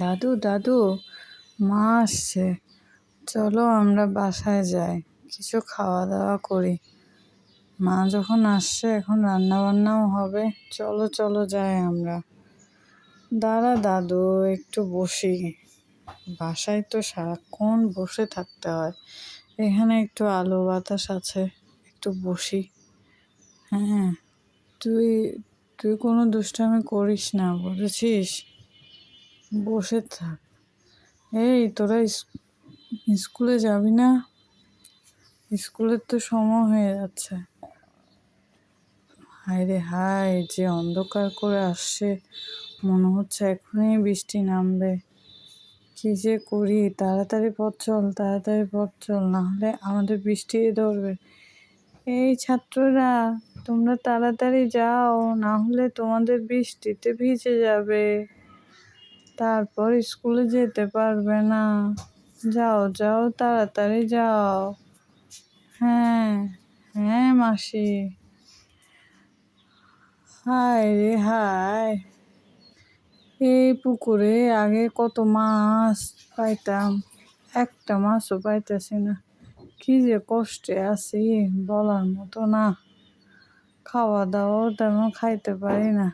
দাদু দাদু, মা আসছে, চলো আমরা বাসায় যাই, কিছু খাওয়া দাওয়া করি। মা যখন আসছে এখন রান্না বান্নাও হবে, চলো চলো যাই আমরা। দাঁড়া দাদু, একটু বসি, বাসায় তো সারাক্ষণ বসে থাকতে হয়, এখানে একটু আলো বাতাস আছে, একটু বসি। হ্যাঁ, তুই তুই কোনো দুষ্টামি করিস না, বুঝেছিস? বসে থাক। এই তোরা স্কুলে যাবি না? স্কুলের তো সময় হয়ে যাচ্ছে। হায় রে হায়, যে অন্ধকার করে আসছে, মনে হচ্ছে এখনই বৃষ্টি নামবে। কি যে করি, তাড়াতাড়ি পথ চল, তাড়াতাড়ি পথ চল, নাহলে আমাদের বৃষ্টি ধরবে। এই ছাত্ররা, তোমরা তাড়াতাড়ি যাও, না হলে তোমাদের বৃষ্টিতে ভিজে যাবে, তারপর স্কুলে যেতে পারবে না। যাও যাও, তাড়াতাড়ি যাও। হ্যাঁ হ্যাঁ মাসি। হায় রে হায়, এই পুকুরে আগে কত মাছ পাইতাম, একটা মাছও পাইতেছি না। কি যে কষ্টে আছি, বলার মতো না। খাওয়া দাওয়াও তেমন খাইতে পারি না।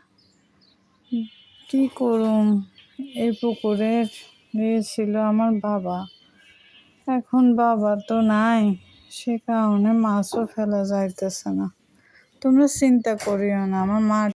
কি করুম, এই পুকুরে ছিল আমার বাবা, এখন বাবা তো নাই, সে কারণে মাছও ফেলা যাইতেছে না। তোমরা চিন্তা করিও না, আমার মা